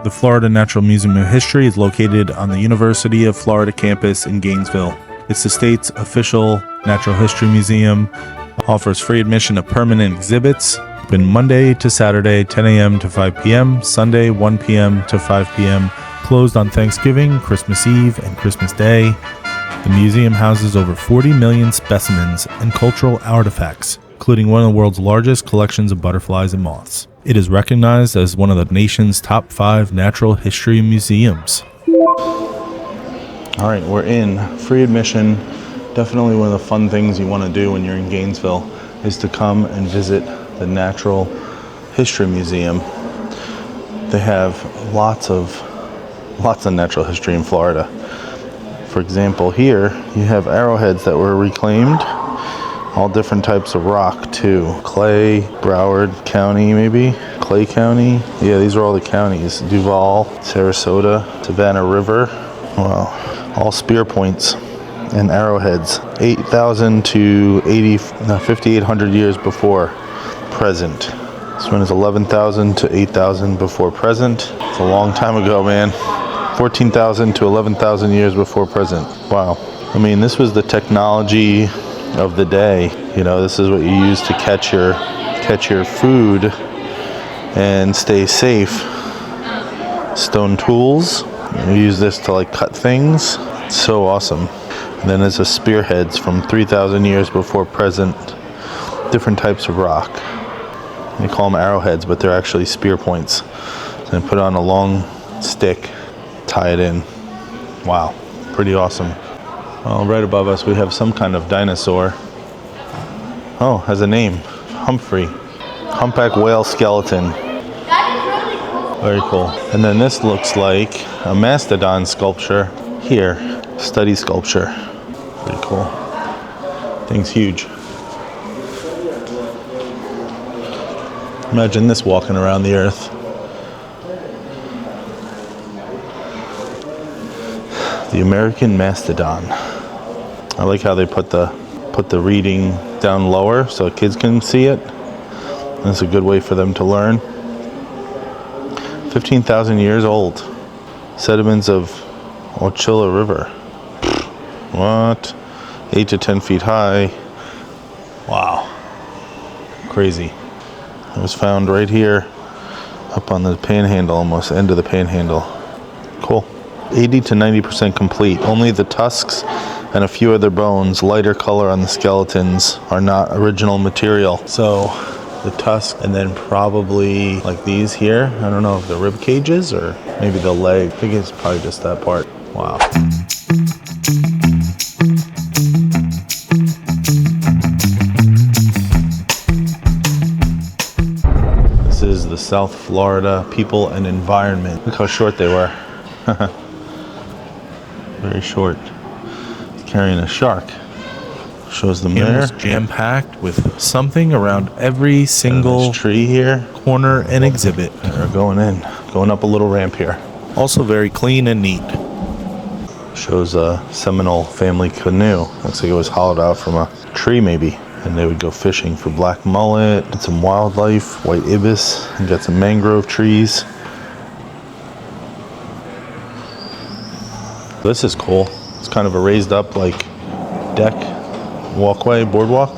The Florida Natural Museum of History is located on the University of Florida campus in Gainesville. It's the state's official natural history museum, offers free admission to permanent exhibits, open Monday to Saturday, 10 a.m. to 5 p.m., Sunday, 1 p.m. to 5 p.m., closed on Thanksgiving, Christmas Eve, and Christmas Day. The museum houses over 40 million specimens and cultural artifacts, including one of the world's largest collections of butterflies and moths. It is recognized as one of the nation's top 5 natural history museums. All right, we're in. Free admission. Definitely one of the fun things you want to do when you're in Gainesville is to come and visit the Natural History Museum. They have lots of natural history in Florida. For example, here you have arrowheads that were reclaimed. All different types of rock too. Clay, Broward County maybe, Clay County. Yeah, these are all the counties. Duval, Sarasota, Savannah River. Wow, all spear points and arrowheads. 8,000 to 5,800 years before present. This one is 11,000 to 8,000 before present. It's a long time ago, man. 14,000 to 11,000 years before present. Wow. I mean, this was the technology of the day. You know, this is what you use to catch your food and stay safe. Stone tools. You use this to like cut things. It's so awesome. And then there's the spearheads from 3,000 years before present. Different types of rock. They call them arrowheads, but they're actually spear points. And put on a long stick, tie it in. Wow, pretty awesome. Well, right above us we have some kind of dinosaur. Oh, has a name. Humphrey. Humpback whale skeleton. Very cool. And then this looks like a mastodon sculpture here. Study sculpture. Pretty cool. Thing's huge. Imagine this walking around the earth. The American mastodon. I like how they put the reading down lower so kids can see it. That's a good way for them to learn. 15,000 years old. Sediments of Ochilla River. What? 8 to 10 feet high. Wow. Crazy. It was found right here up on the panhandle, almost end of the panhandle. Cool. 80 to 90% complete. Only the tusks and a few other bones, lighter color on the skeletons, are not original material. So the tusk and then probably like these here. I don't know if the rib cages or maybe the leg. I think it's probably just that part. Wow. This is the South Florida People and Environment. Look how short they were. Very short. He's carrying a shark. Shows them there. Jam-packed with something around every single tree here, corner and exhibit. They're going up a little ramp here. Also very clean and neat. Shows a Seminole family canoe. Looks like it was hollowed out from a tree maybe. And they would go fishing for black mullet and some wildlife, white ibis, and got some mangrove trees. This is cool. It's kind of a raised up like deck, walkway, boardwalk.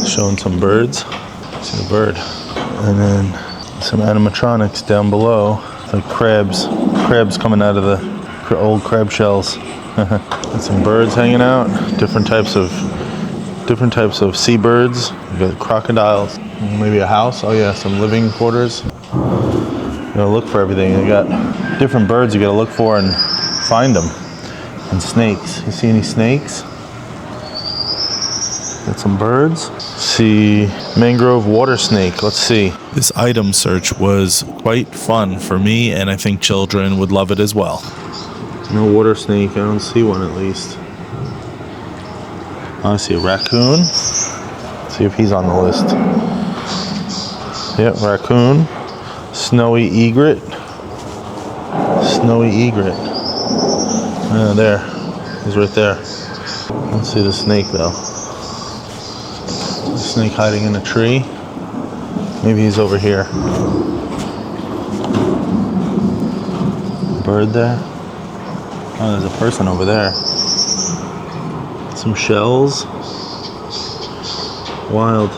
Showing some birds. See the bird. And then some animatronics down below. Like crabs coming out of the old crab shells. And some birds hanging out. Different types of seabirds. You got crocodiles. Maybe a house. Oh yeah, some living quarters. You gotta look for everything. You got different birds you gotta look for and find them. And snakes. You see any snakes? Got some birds. See mangrove water snake. Let's see. This item search was quite fun for me, and I think children would love it as well. No water snake. I don't see one at least. I see a raccoon. Let's see if he's on the list. Yep, raccoon. Snowy egret. Snowy egret. There. He's right there. Let's see the snake though. Snake hiding in a tree. Maybe he's over here. Bird there. Oh, there's a person over there. Some shells. Wild.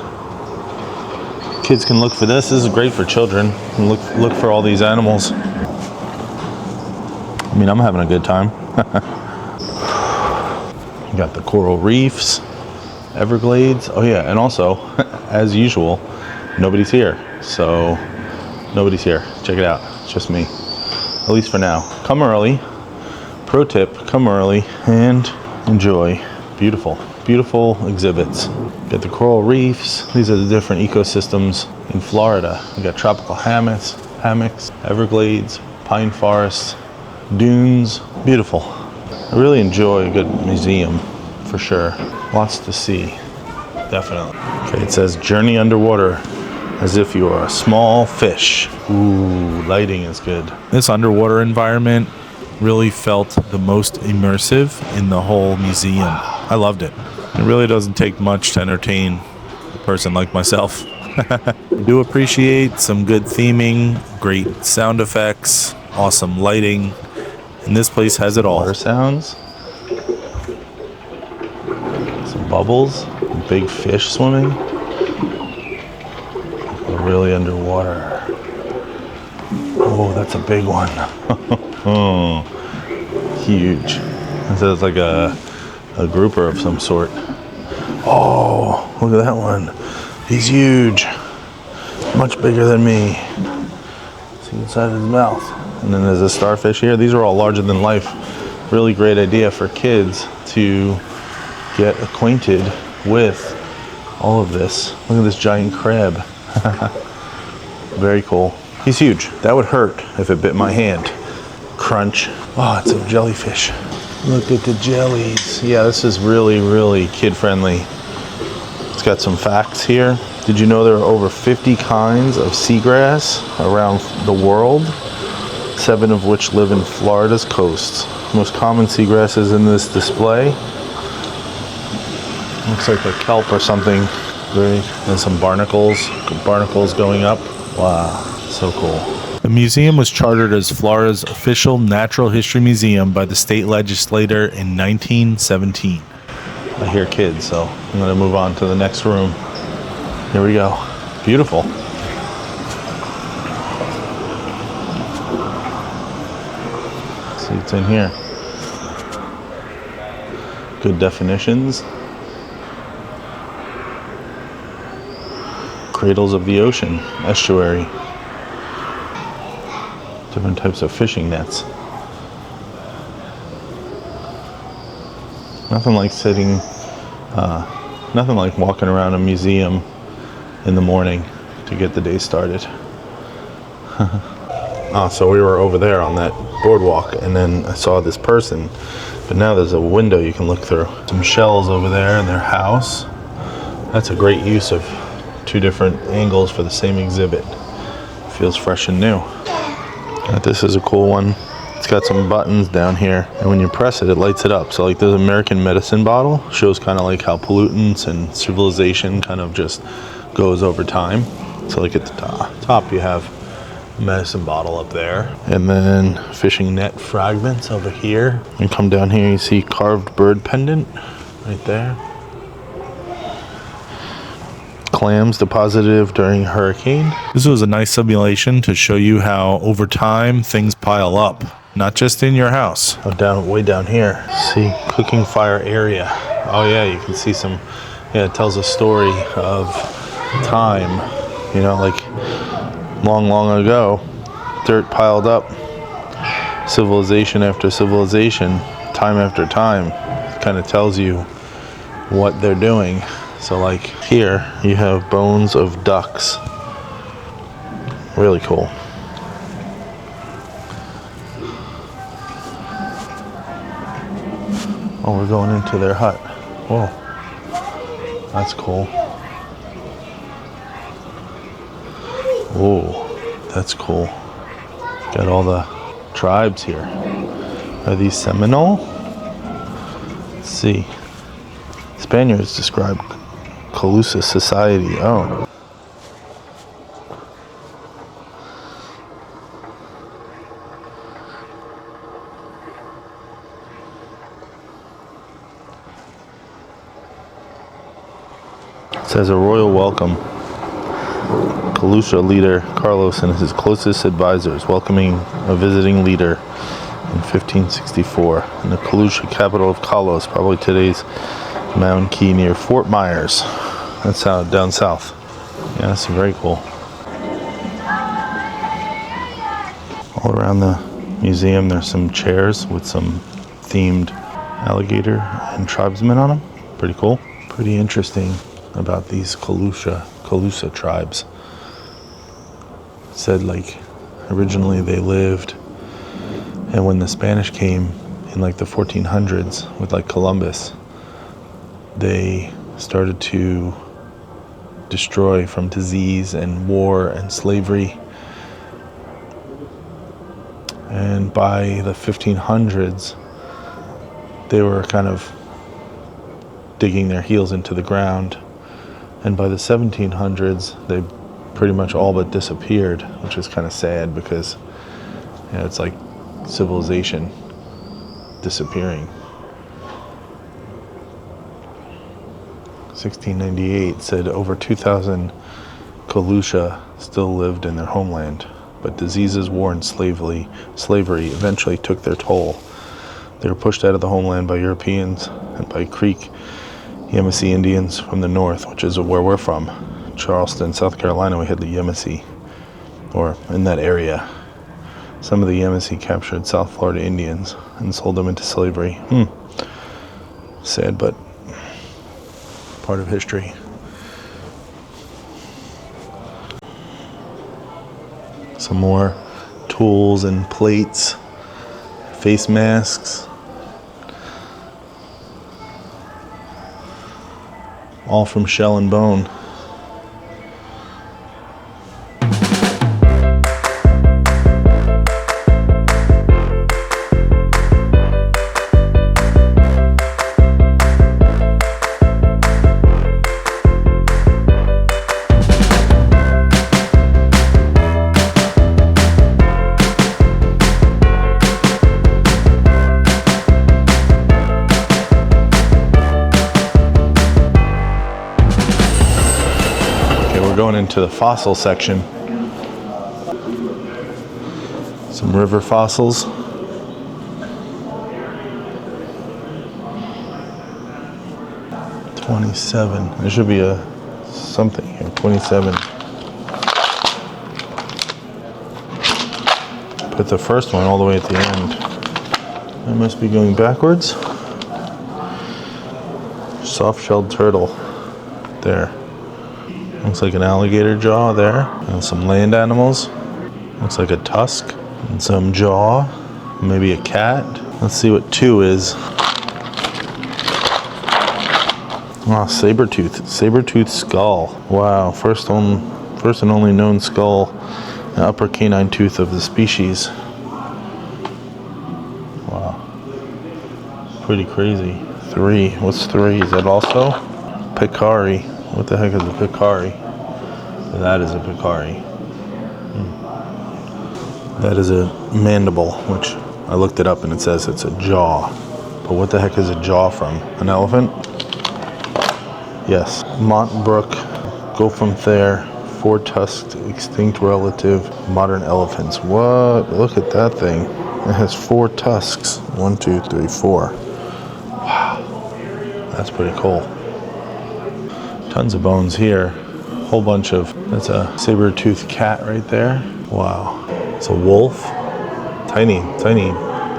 Kids can look for this. This is great for children. You can look for all these animals. I mean, I'm having a good time. You got the coral reefs, Everglades. Oh yeah, and also, as usual, nobody's here. So, nobody's here. Check it out. It's just me. At least for now. Come early. Pro tip, come early and enjoy. Beautiful, beautiful exhibits. Got the coral reefs. These are the different ecosystems in Florida. You got tropical hammocks, Everglades, pine forests, dunes. Beautiful. I really enjoy a good museum, for sure. Lots to see, definitely. Okay, it says journey underwater as if you are a small fish. Ooh, lighting is good. This underwater environment really felt the most immersive in the whole museum. I loved it. It really doesn't take much to entertain a person like myself. I do appreciate some good theming, great sound effects, awesome lighting, and this place has it all. Water sounds, some bubbles, big fish swimming. We're really underwater. Oh, that's a big one. Oh, huge. This is like a grouper of some sort. Oh, look at that one. He's huge. Much bigger than me. See inside his mouth. And then there's a starfish here. These are all larger than life. Really great idea for kids to get acquainted with all of this. Look at this giant crab. Very cool. He's huge. That would hurt if it bit my hand. Crunch. Oh, it's a jellyfish. Look at the jellies. Yeah, this is really, really kid-friendly. It's got some facts here. Did you know there are over 50 kinds of seagrass around the world? 7 of which live in Florida's coasts. Most common seagrasses in this display. Looks like a kelp or something. And some barnacles going up. Wow, so cool. The museum was chartered as Florida's official natural history museum by the state legislature in 1917. I hear kids, so I'm going to move on to the next room. Here we go. Beautiful. Let's see what's in here. Good definitions. Cradles of the ocean, estuary. Different types of fishing nets. Nothing like nothing like walking around a museum in the morning to get the day started. Oh, so we were over there on that boardwalk, and then I saw this person, but now there's a window you can look through. Some shells over there in their house. That's a great use of 2 different angles for the same exhibit. Feels fresh and new. This is a cool one. It's got some buttons down here, and when you press it, it lights it up. So like this American medicine bottle shows kind of like how pollutants and civilization kind of just goes over time. So like at the top you have a medicine bottle up there, and then fishing net fragments over here. And come down here, you see carved bird pendant right there. Clams deposited during a hurricane. This was a nice simulation to show you how over time things pile up, not just in your house. Oh, way down here. See, cooking fire area. Oh yeah, you can see some, yeah, it tells a story of time, you know, like long ago, dirt piled up, civilization after civilization, time after time. It kind of tells you what they're doing. So like here you have bones of ducks. Really cool. Oh, we're going into their hut. Whoa, that's cool. Whoa, that's cool. Got all the tribes here. Are these Seminole? Let's see. Spaniards described Calusa society. Oh. It says a royal welcome. Calusa leader Carlos and his closest advisors welcoming a visiting leader in 1564 in the Calusa capital of Calos, probably today's Mound Key near Fort Myers. That's down south. Yeah, that's very cool. All around the museum there's some chairs with some themed alligator and tribesmen on them. Pretty cool. Pretty interesting about these Calusa tribes. It said like originally they lived, and when the Spanish came in like the 1400s with like Columbus, they started to destroy from disease and war and slavery. And by the 1500s, they were kind of digging their heels into the ground. And by the 1700s, they pretty much all but disappeared, which is kind of sad because, you know, it's like civilization disappearing. 1698 said over 2,000 Calusa still lived in their homeland, but diseases, war, and slavery eventually took their toll. They were pushed out of the homeland by Europeans and by Creek Yamasee Indians from the north, which is where we're from. Charleston, South Carolina, we had the Yamasee, or in that area. Some of the Yamasee captured South Florida Indians and sold them into slavery. Sad, but part of history. Some more tools and plates, face masks, all from shell and bone. Going into the fossil section. Some river fossils. $27. There should be a something here. $27. Put the first one all the way at the end. I must be going backwards. Soft-shelled turtle. There. Looks like an alligator jaw there, and some land animals. Looks like a tusk and some jaw, maybe a cat. Let's see what 2 is. Oh, saber-tooth skull. Wow, first and only known skull, and upper canine tooth of the species. Wow, pretty crazy. 3, what's 3? Is that also Picari? What the heck is a Picari? That is a Picari. That is a mandible, which I looked it up and it says it's a jaw. But what the heck is a jaw from? An elephant? Yes. Montbrook, Gopher, 4-tusked extinct relative, modern elephants. What? Look at that thing. It has 4 tusks. 1, 2, 3, 4. Wow. That's pretty cool. Tons of bones here. Whole bunch of, that's a saber-toothed cat right there. Wow. It's a wolf. Tiny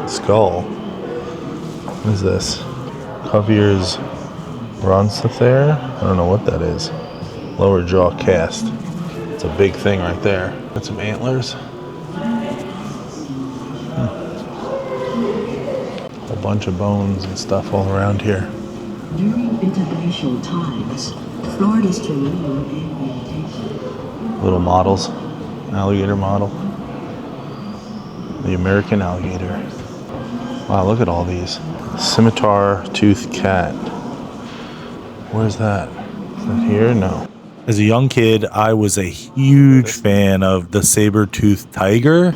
skull. What is this? Cuvier's Ronstothere? I don't know what that is. Lower jaw cast. It's a big thing right there. Got some antlers. A bunch of bones and stuff all around here. During interglacial times, Florida's terrain vegetation. Little models. Alligator model. The American alligator. Wow, look at all these. Scimitar tooth cat. Where's that? Is that here? No. As a young kid, I was a huge fan of the saber-toothed tiger,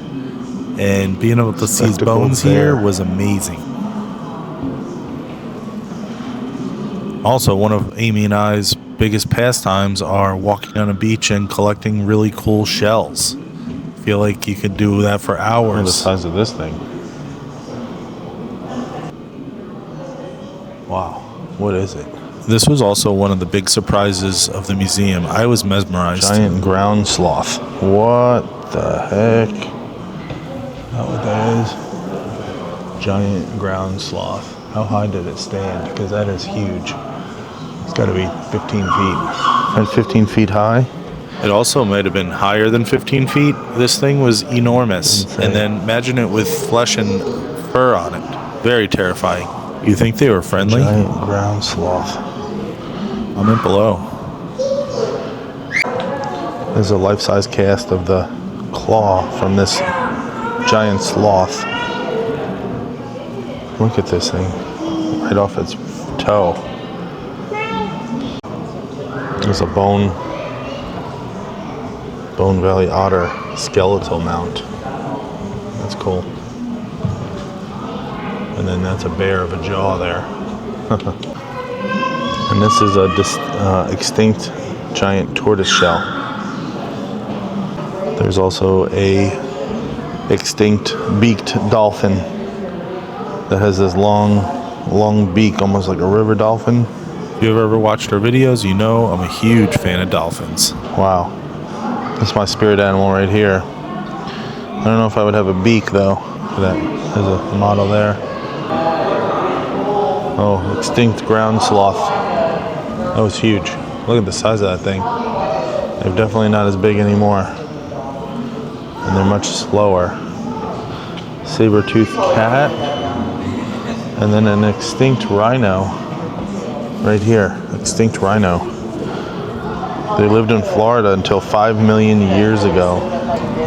and being able to see his bones here was amazing. Also, one of Amy and I's biggest pastimes are walking on a beach and collecting really cool shells. I feel like you could do that for hours. Look at the size of this thing. Wow, what is it? This was also one of the big surprises of the museum. I was mesmerized. Giant ground sloth. What the heck? Is that what that is? Giant ground sloth. How high did it stand? Because that is huge. It's got to be 15 feet. That's 15 feet high? It also might have been higher than 15 feet. This thing was enormous. Insane. And then imagine it with flesh and fur on it. Very terrifying. You think they were friendly? Giant ground sloth. Comment below. There's a life-size cast of the claw from this giant sloth. Look at this thing. Right off its toe. There's a Bone Valley otter skeletal mount. That's cool. And then that's a bear of a jaw there. And this is a extinct giant tortoise shell. There's also a extinct beaked dolphin that has this long beak, almost like a river dolphin. If you've ever watched our videos, you know I'm a huge fan of dolphins. Wow. That's my spirit animal right here. I don't know if I would have a beak though. There's a model there. Oh, extinct ground sloth. That was huge. Look at the size of that thing. They're definitely not as big anymore. And they're much slower. Saber-toothed cat. And then an extinct rhino. Right here. Extinct rhino. They lived in Florida until 5 million years ago.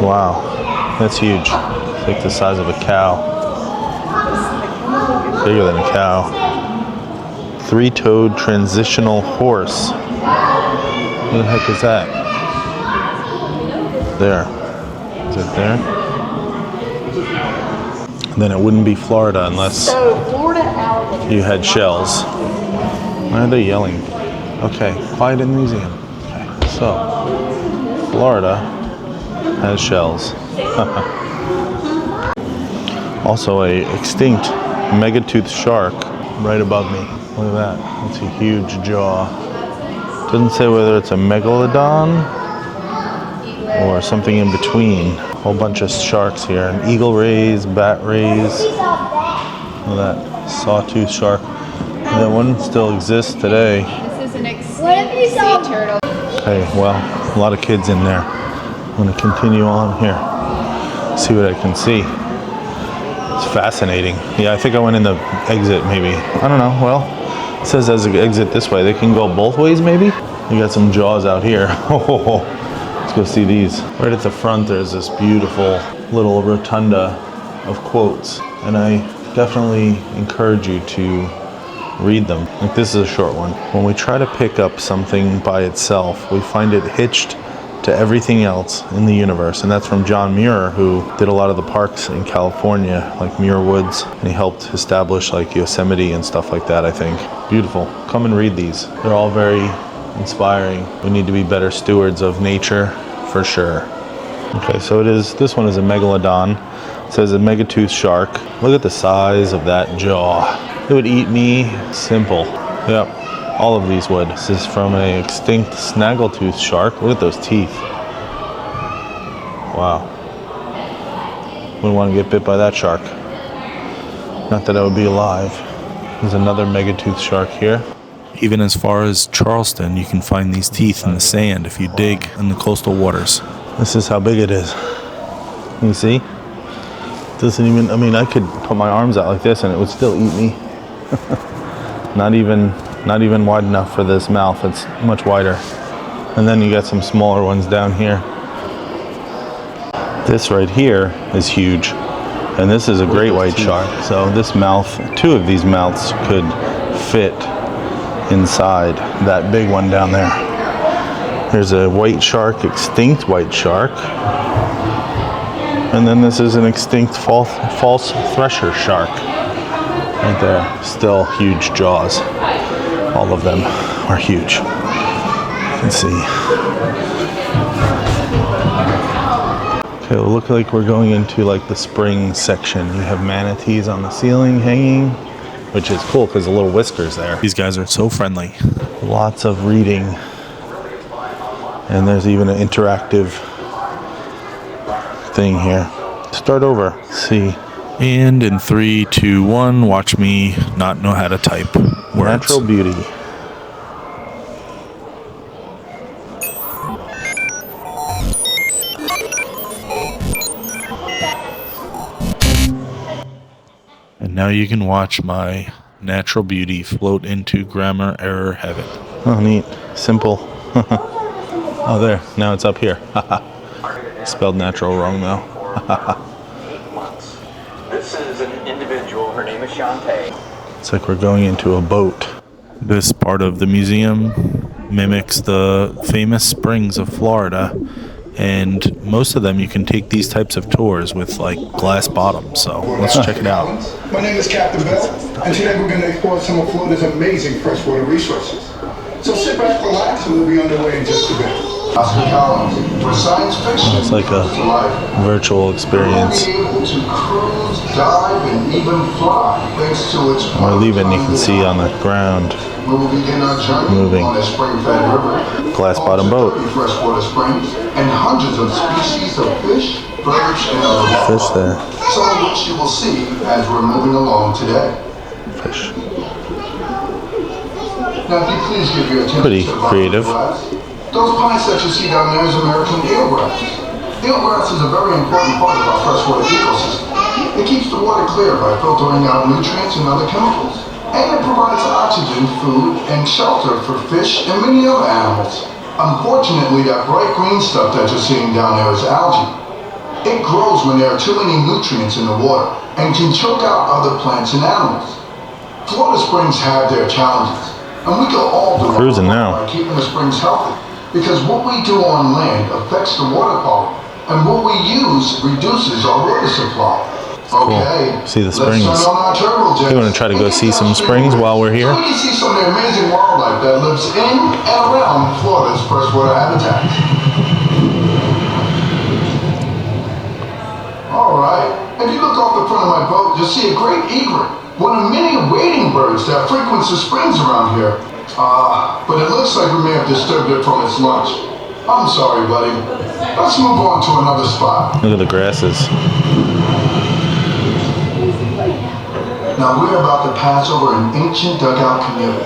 Wow. That's huge. It's like the size of a cow. Bigger than a cow. Three-toed transitional horse. What the heck is that? There. Is it there? And then it wouldn't be Florida unless you had shells. Why are they yelling? Okay, quiet in the museum. Okay, so Florida has shells. Also a extinct megatoothed shark right above me. Look at that. That's a huge jaw. Doesn't say whether it's a megalodon or something in between. A whole bunch of sharks here. An eagle rays, bat rays. Look at that sawtooth shark. And that one still exists today. This is an extinct sea turtle. Hey, well, a lot of kids in there. I'm going to continue on here. See what I can see. It's fascinating. Yeah, I think I went in the exit maybe. I don't know. Well, it says as an exit this way. They can go both ways maybe? You got some jaws out here. Let's go see these. Right at the front there's this beautiful little rotunda of quotes. And I definitely encourage you to read them. Like this is a short one. When we try to pick up something by itself, we find it hitched to everything else in the universe. And that's from John Muir, who did a lot of the parks in California, like Muir Woods, and he helped establish like Yosemite and stuff like that, I think. Beautiful. Come and read these. They're all very inspiring. We need to be better stewards of nature, for sure. Okay, so this one is a megalodon. It says a megatooth shark. Look at the size of that jaw. It would eat me simple. Yep. All of these would. This is from an extinct snaggletooth shark. Look at those teeth. Wow. Wouldn't want to get bit by that shark. Not that I would be alive. There's another megatooth shark here. Even as far as Charleston, you can find these teeth in the sand if you dig in the coastal waters. This is how big it is. You see? Doesn't even, I mean, I could put my arms out like this and it would still eat me. Not even wide enough for this mouth. It's much wider. And then you got some smaller ones down here. This right here is huge. And this is a great white shark. So this mouth, two of these mouths could fit inside that big one down there. There's a white shark, extinct white shark. And then this is an extinct false thresher shark. Right there. Still huge jaws. All of them are huge. can see. Okay, well, look like we're going into like the spring section. You have manatees on the ceiling hanging, which is cool because the little whiskers there. These guys are so friendly. Lots of reading. And there's even an interactive thing here. Start over. Let's see. And in 3, 2, 1, watch me not know how to type words. Natural beauty. And now you can watch my natural beauty float into grammar error heaven. Oh, neat. Simple. Oh, there. Now it's up here. Spelled natural wrong, though. This is an individual. Her name is Shantae. It's like we're going into a boat. This part of the museum mimics the famous springs of Florida. And most of them, you can take these types of tours with like glass bottoms. So let's check it out. My name is Captain Bell, and today we're going to explore some of Florida's amazing freshwater resources. So sit back, relax, and we'll be underway in just a bit. For science fiction, it's like a virtual experience. We're leaving, you can see on the ground moving glass bottom boat. Freshwater springs and hundreds of species of fish, birds, and other fish there. Some of which you will see as we're moving along today. Fish. Now, if you please give your attention Pretty to creative. Those plants that you see down there is American eelgrass. Eelgrass is a very important part of our freshwater ecosystem. It keeps the water clear by filtering out nutrients and other chemicals. And it provides oxygen, food, and shelter for fish and many other animals. Unfortunately, that bright green stuff that you're seeing down there is algae. It grows when there are too many nutrients in the water and can choke out other plants and animals. Florida springs have their challenges, and we can all do cruising now by keeping the springs healthy. Because what we do on land affects the water quality, and what we use reduces our water supply. Okay, cool. See the springs. Let's turn on our turbo jets. We want to try to go see some springs while we're here. So we can see some of the amazing wildlife that lives in and around Florida's freshwater habitat. All right, if you look off the front of my boat, you'll see a great egret, one of many wading birds that frequents the springs around here. But it looks like we may have disturbed it from its lunch. I'm sorry, buddy. Let's move on to another spot. Look at the grasses. Now we're about to pass over an ancient dugout canoe.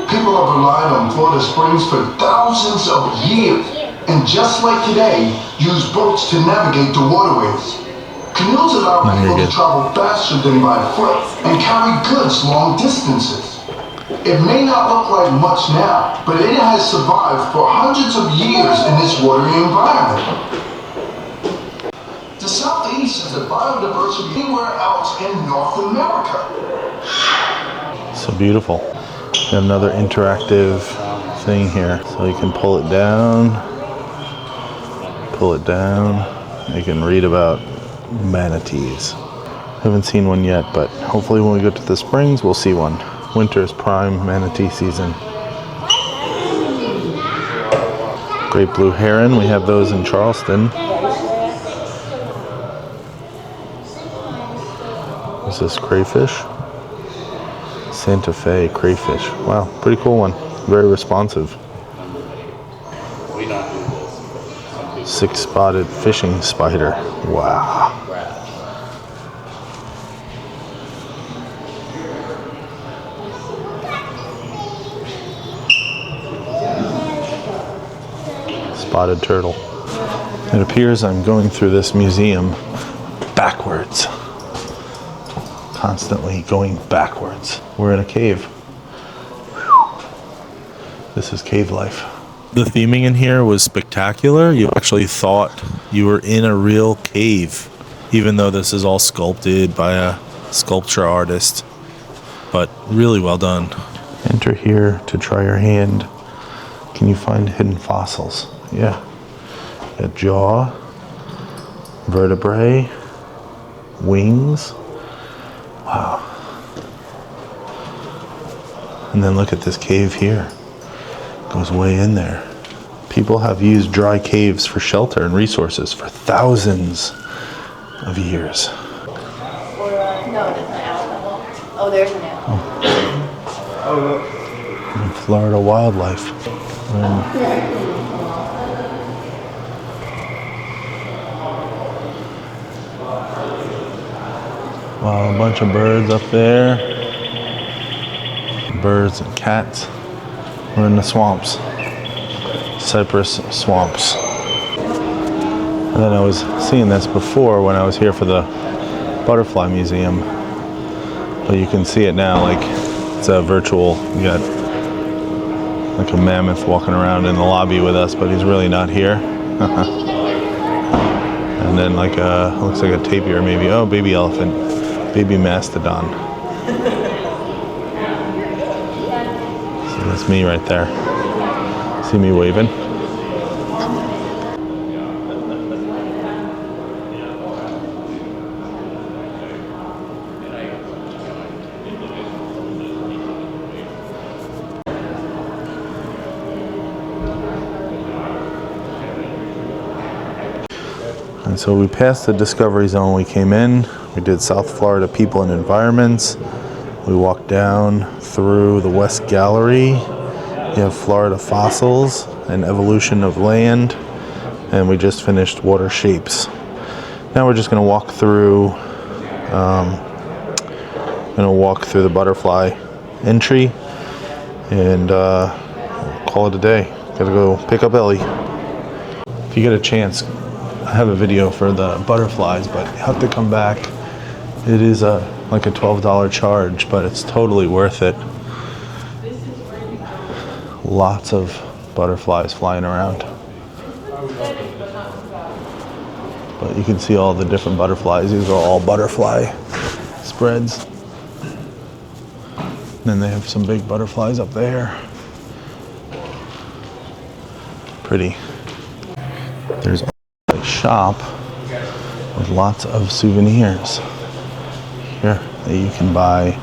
People have relied on Florida springs for thousands of years, and just like today, use boats to navigate the waterways. Canoes allow people to travel faster than by foot and carry goods long distances. It may not look like much now, but it has survived for hundreds of years in this watery environment. The Southeast is a biodiversity anywhere else in North America. So beautiful. We have another interactive thing here. So you can pull it down. You can read about manatees. Haven't seen one yet, but hopefully when we go to the springs, we'll see one. Winter's prime manatee season. Great blue heron, we have those in Charleston. Is this crayfish? Santa Fe crayfish. Wow, pretty cool one. Very responsive. 6-spotted fishing spider. Wow. Spotted turtle. It appears I'm going through this museum backwards. Constantly going backwards. We're in a cave. Whew. This is cave life. The theming in here was spectacular. You actually thought you were in a real cave, even though this is all sculpted by a sculpture artist. But really well done. Enter here to try your hand. Can you find hidden fossils? Yeah. A jaw, vertebrae, wings. Wow. And then look at this cave here. Goes way in there. People have used dry caves for shelter and resources for thousands of years. No, there's an owl. Oh, there's an owl. In Florida wildlife. Wow, a bunch of birds up there. Birds and cats. We're in the swamps. Cypress swamps. And then I was seeing this before when I was here for the Butterfly Museum. But you can see it now, like it's a virtual, you got like a mammoth walking around in the lobby with us, but he's really not here. And then like looks like a tapir maybe. Oh, baby elephant, baby mastodon. So that's me right there. See me waving? And so we passed the Discovery Zone. We came in, we did South Florida People and Environments. We walked down through the West Gallery. You have Florida Fossils and Evolution of Land. And we just finished Water Shapes. Now we're just gonna walk through, the butterfly entry and call it a day. Gotta go pick up Ellie. If you get a chance, I have a video for the butterflies, but you have to come back. It is like a $12 charge, but it's totally worth it. Lots of butterflies flying around. But you can see all the different butterflies. These are all butterfly spreads. And then they have some big butterflies up there. Pretty. There's a shop with lots of souvenirs here that you can buy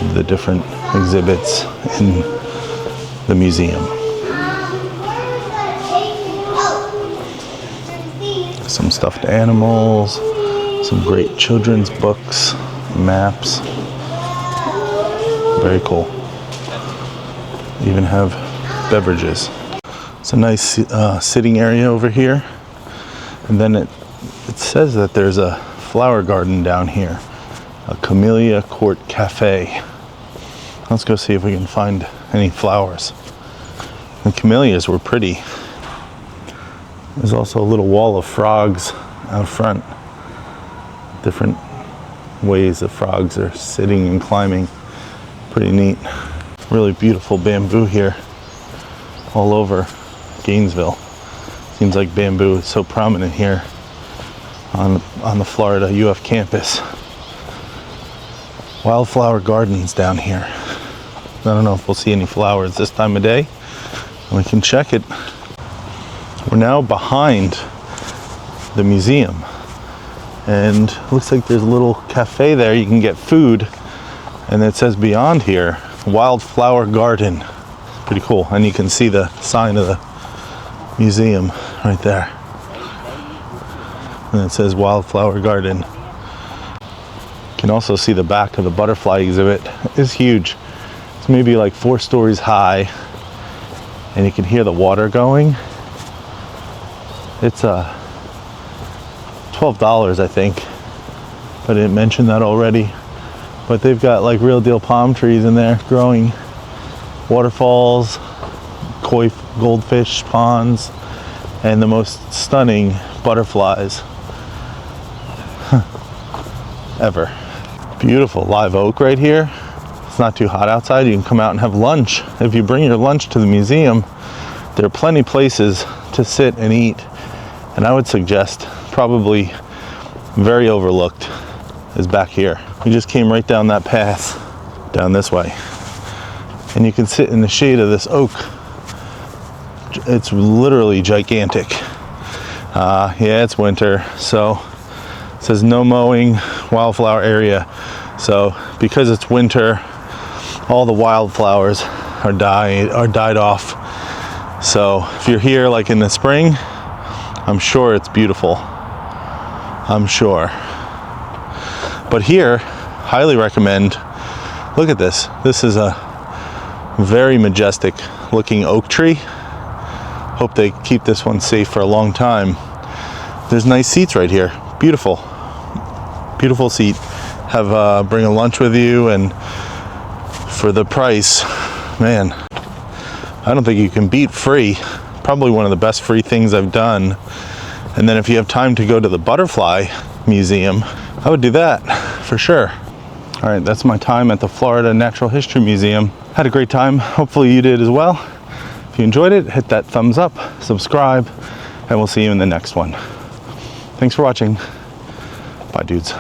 of the different exhibits in the museum. Some stuffed animals, some great children's books, maps. Very cool. Even have beverages. It's a nice sitting area over here. And then it says that there's a flower garden down here, a Camellia Court Cafe. Let's go see if we can find any flowers. The camellias were pretty. There's also a little wall of frogs out front. Different ways the frogs are sitting and climbing. Pretty neat. Really beautiful bamboo here all over Gainesville. Seems like bamboo is so prominent here on the Florida UF campus. Wildflower gardens down here. I don't know if we'll see any flowers this time of day. We can check it. We're now behind the museum, and it looks like there's a little cafe there. You can get food, and it says beyond here, Wildflower Garden. Pretty cool. And you can see the sign of the museum right there, and it says Wildflower Garden. You can also see the back of the butterfly exhibit. It's huge. It's maybe like 4 stories high, and you can hear the water going. It's $12, I think, but I didn't mention that already. But they've got like real deal palm trees in there growing, waterfalls, koi goldfish ponds, and the most stunning butterflies ever. Beautiful live oak right here. It's not too hot outside. You can come out and have lunch. If you bring your lunch to the museum, there are plenty places to sit and eat. And I would suggest, probably very overlooked, is back here. We just came right down that path, down this way. And you can sit in the shade of this oak. It's literally gigantic. Yeah, it's winter, so it says no mowing, wildflower area. So because it's winter, all the wildflowers are died off. So if you're here like in the spring, I'm sure it's beautiful. I'm sure. But here, highly recommend, look at this. This is a very majestic looking oak tree. Hope they keep this one safe for a long time. There's nice seats right here. Beautiful. Beautiful seat. Have bring a lunch with you, and for the price, man, I don't think you can beat free. Probably one of the best free things I've done. And then if you have time to go to the Butterfly Museum, I would do that for sure. All right, that's my time at the Florida Natural History Museum. Had a great time. Hopefully you did as well. If you enjoyed it, hit that thumbs up, subscribe, and we'll see you in the next one. Thanks for watching. Bye, dudes.